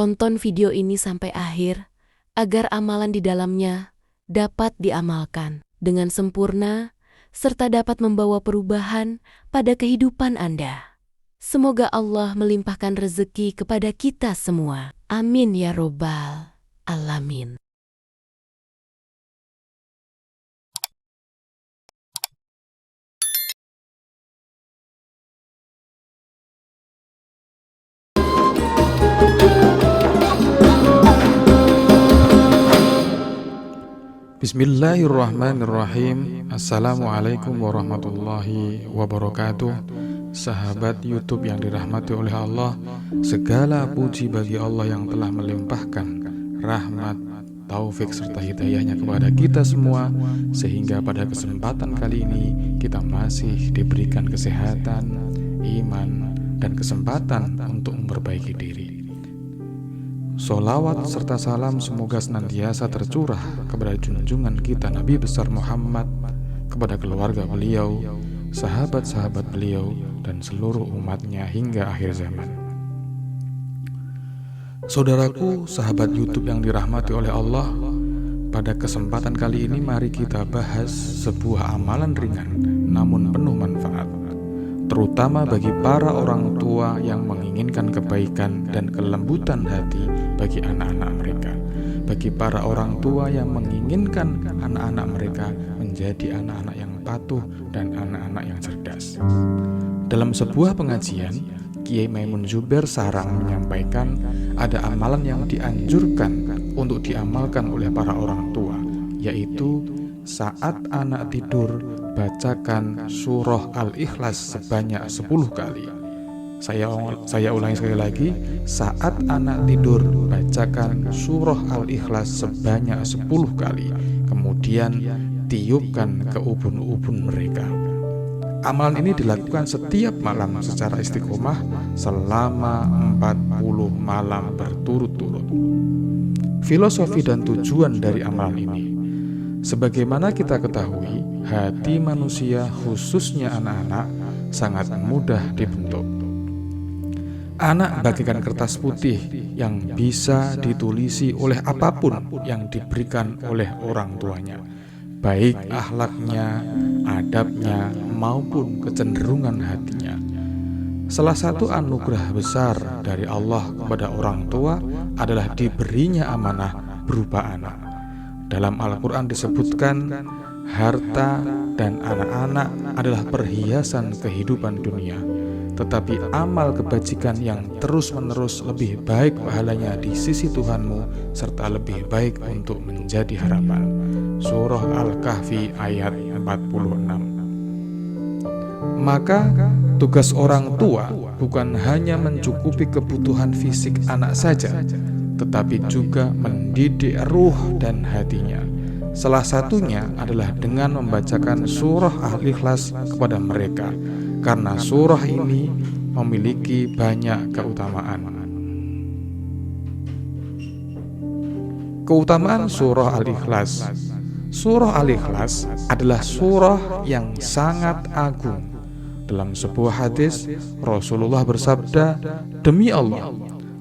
Tonton video ini sampai akhir agar amalan di dalamnya dapat diamalkan dengan sempurna serta dapat membawa perubahan pada kehidupan Anda. Semoga Allah melimpahkan rezeki kepada kita semua. Amin ya robbal alamin. Bismillahirrahmanirrahim. Assalamualaikum warahmatullahi wabarakatuh. Sahabat YouTube yang dirahmati oleh Allah, segala puji bagi Allah yang telah melimpahkan rahmat, taufik serta hidayahnya kepada kita semua, sehingga pada kesempatan kali ini kita masih diberikan kesehatan, iman, dan kesempatan untuk memperbaiki diri. Sholawat serta salam semoga senantiasa tercurah kepada junjungan kita Nabi besar Muhammad, kepada keluarga beliau, sahabat-sahabat beliau, dan seluruh umatnya hingga akhir zaman. Saudaraku, sahabat YouTube yang dirahmati oleh Allah, pada kesempatan kali ini mari kita bahas sebuah amalan ringan namun penuh manfaat, terutama bagi para orang tua yang menginginkan kebaikan dan kelembutan hati bagi anak-anak mereka, bagi para orang tua yang menginginkan anak-anak mereka menjadi anak-anak yang patuh dan anak-anak yang cerdas. Dalam sebuah pengajian, Kiai Maimun Zubair Sarang menyampaikan ada amalan yang dianjurkan untuk diamalkan oleh para orang tua, yaitu saat anak tidur bacakan surah Al-Ikhlas sebanyak 10 kali. Saya ulangi sekali lagi, saat anak tidur bacakan surah Al-Ikhlas sebanyak 10 kali, kemudian tiupkan ke ubun-ubun mereka. Amalan ini dilakukan setiap malam secara istiqomah selama 40 malam berturut-turut. Filosofi dan tujuan dari amalan ini, sebagaimana kita ketahui, hati manusia khususnya anak-anak sangat mudah dibentuk. Anak bagaikan kertas putih yang bisa ditulisi oleh apapun yang diberikan oleh orang tuanya, baik akhlaknya, adabnya, maupun kecenderungan hatinya. Salah satu anugerah besar dari Allah kepada orang tua adalah diberinya amanah berupa anak. Dalam Al-Quran disebutkan, harta dan anak-anak adalah perhiasan kehidupan dunia, tetapi amal kebajikan yang terus-menerus lebih baik pahalanya di sisi Tuhanmu, serta lebih baik untuk menjadi harapan. Surah Al-Kahfi ayat 46. Maka tugas orang tua bukan hanya mencukupi kebutuhan fisik anak saja, tetapi juga mendidik ruh dan hatinya. Salah satunya adalah dengan membacakan surah Al-Ikhlas kepada mereka, karena surah ini memiliki banyak keutamaan. Keutamaan surah Al-Ikhlas. Surah Al-Ikhlas adalah surah yang sangat agung. Dalam sebuah hadis, Rasulullah bersabda, "Demi Allah,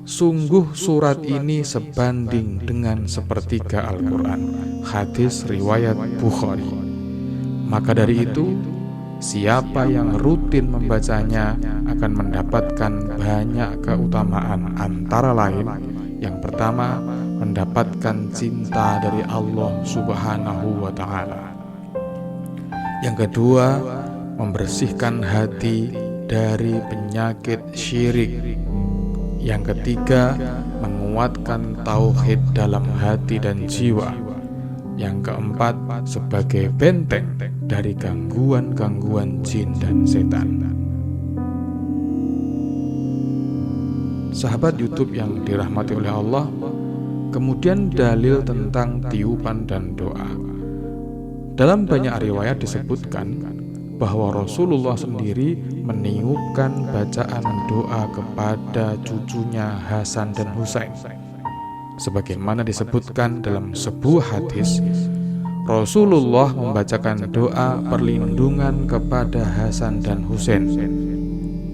sungguh surat ini sebanding dengan sepertiga Al-Quran." Hadis riwayat Bukhari. Maka dari itu, siapa yang rutin membacanya akan mendapatkan banyak keutamaan, antara lain, yang pertama, mendapatkan cinta dari Allah Subhanahu wa Ta'ala. Yang kedua, membersihkan hati dari penyakit syirik. Yang ketiga, menguatkan tauhid dalam hati dan jiwa. Yang keempat, sebagai benteng dari gangguan-gangguan jin dan setan. Sahabat YouTube yang dirahmati oleh Allah, kemudian dalil tentang tiupan dan doa. Dalam banyak riwayat disebutkan bahwa Rasulullah sendiri meniupkan bacaan doa kepada cucunya Hasan dan Husain. Sebagaimana disebutkan dalam sebuah hadis, Rasulullah membacakan doa perlindungan kepada Hasan dan Husain.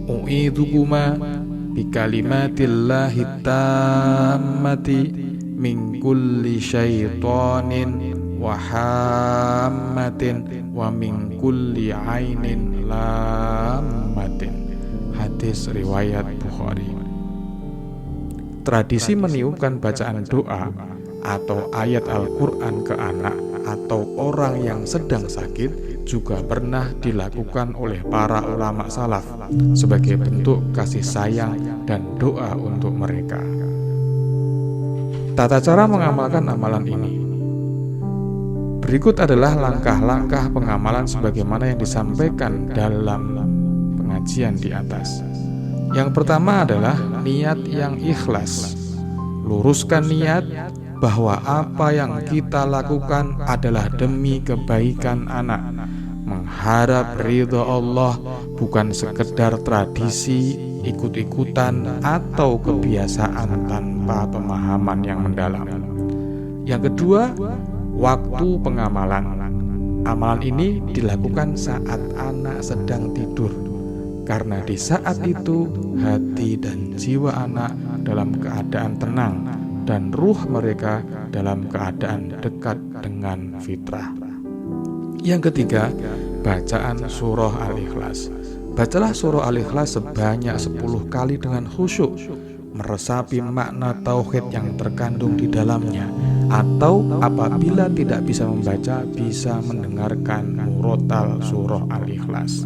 U'idhukuma bikalimatillahi tammati min kulli syaitanin wa hammatin wa min kulli ainin lammatin. Hadis riwayat Bukhari. Tradisi meniupkan bacaan doa atau ayat Al-Quran ke anak atau orang yang sedang sakit juga pernah dilakukan oleh para ulama salaf sebagai bentuk kasih sayang dan doa untuk mereka. Tata cara mengamalkan amalan ini. Berikut adalah langkah-langkah pengamalan sebagaimana yang disampaikan dalam pengajian di atas. Yang pertama adalah niat yang ikhlas. Luruskan niat bahwa apa yang kita lakukan adalah demi kebaikan anak, mengharap ridha Allah, bukan sekedar tradisi, ikut-ikutan, atau kebiasaan tanpa pemahaman yang mendalam. Yang kedua, waktu pengamalan. Amalan ini dilakukan saat anak sedang tidur, karena di saat itu hati dan jiwa anak dalam keadaan tenang dan ruh mereka dalam keadaan dekat dengan fitrah. Yang ketiga, bacaan surah Al-Ikhlas. Bacalah surah Al-Ikhlas sebanyak 10 kali dengan khusyuk, meresapi makna tauhid yang terkandung di dalamnya, atau apabila tidak bisa membaca, bisa mendengarkan murotal surah Al-Ikhlas.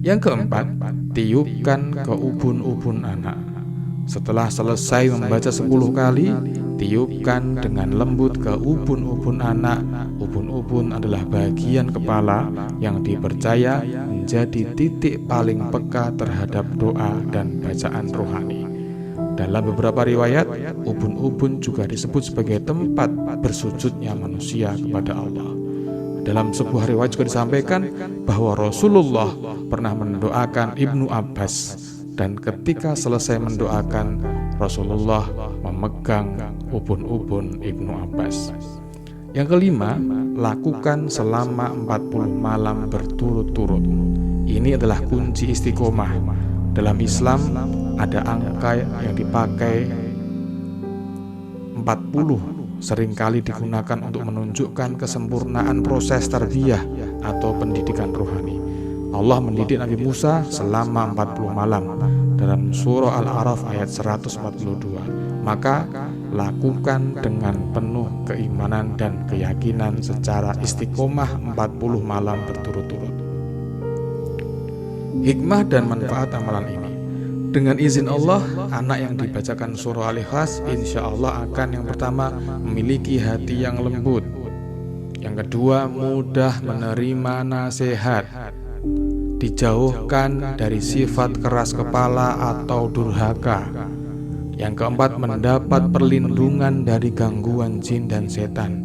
Yang keempat, tiupkan ke ubun-ubun anak. Setelah selesai membaca 10 kali, tiupkan dengan lembut ke ubun-ubun anak. Ubun-ubun adalah bagian kepala yang dipercaya menjadi titik paling peka terhadap doa dan bacaan rohani. Dalam beberapa riwayat, ubun-ubun juga disebut sebagai tempat bersujudnya manusia kepada Allah. Dalam sebuah riwayat juga disampaikan bahwa Rasulullah pernah mendoakan Ibnu Abbas, dan ketika selesai mendoakan, Rasulullah memegang ubun-ubun Ibnu Abbas. Yang kelima, lakukan selama 40 malam berturut-turut. Ini adalah kunci istiqomah. Dalam Islam ada angka yang dipakai 40, seringkali digunakan untuk menunjukkan kesempurnaan proses tarbiyah atau pendidikan rohani. Allah mendidik Nabi Musa selama 40 malam dalam surah Al-A'raf ayat 142. Maka lakukan dengan penuh keimanan dan keyakinan secara istiqomah 40 malam berturut-turut. Hikmah dan manfaat amalan ini. Dengan izin Allah, anak yang dibacakan surah Al-Ikhlas insya Allah akan yang pertama memiliki hati yang lembut. Yang kedua, mudah menerima nasihat, dijauhkan dari sifat keras kepala atau durhaka. Yang keempat, mendapat perlindungan dari gangguan jin dan setan.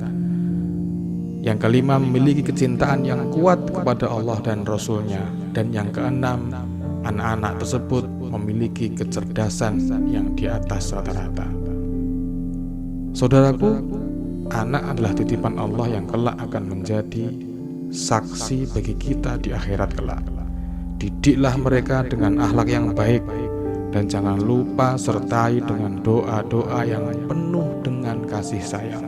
Yang kelima, memiliki kecintaan yang kuat kepada Allah dan Rasul-Nya. Dan yang keenam, anak-anak tersebut memiliki kecerdasan yang di atas rata-rata. Saudaraku, anak adalah titipan Allah yang kelak akan menjadi saksi bagi kita di akhirat kelak. Didiklah mereka dengan akhlak yang baik, dan jangan lupa sertai dengan doa-doa yang penuh dengan kasih sayang.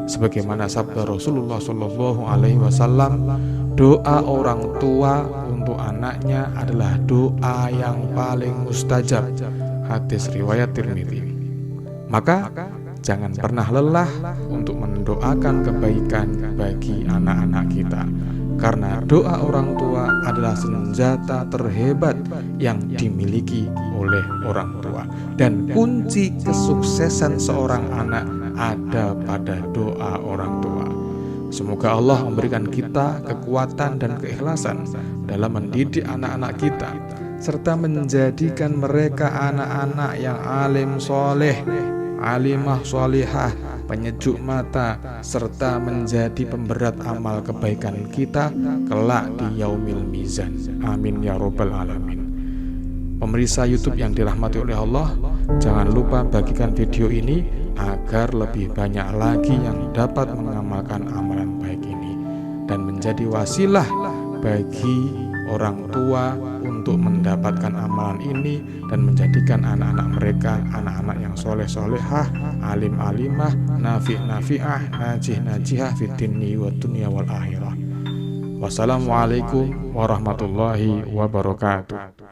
Sebagaimana sabda Rasulullah SAW, doa orang tua untuk anaknya adalah doa yang paling mustajab. Hadis riwayat Tirmidzi. Maka jangan pernah lelah untuk mendoakan kebaikan bagi anak-anak kita, karena doa orang tua adalah senjata terhebat yang dimiliki oleh orang tua. Dan kunci kesuksesan seorang anak ada pada doa orang tua. Semoga Allah memberikan kita kekuatan dan keikhlasan dalam mendidik anak-anak kita, serta menjadikan mereka anak-anak yang alim soleh, alimah solihah, penyejuk mata, serta menjadi pemberat amal kebaikan kita kelak di yaumil mizan. Amin ya robbal alamin. Pemirsa YouTube yang dirahmati oleh Allah, jangan lupa bagikan video ini agar lebih banyak lagi yang dapat mengamalkan amalan baik ini dan menjadi wasilah bagi orang tua untuk mendapatkan amalan ini dan menjadikan anak-anak mereka anak-anak yang soleh-solehah, alim-alimah, nafi'-nafi'ah, najih-najihah fid dinni wa dunya wal akhirah. Wassalamualaikum warahmatullahi wabarakatuh.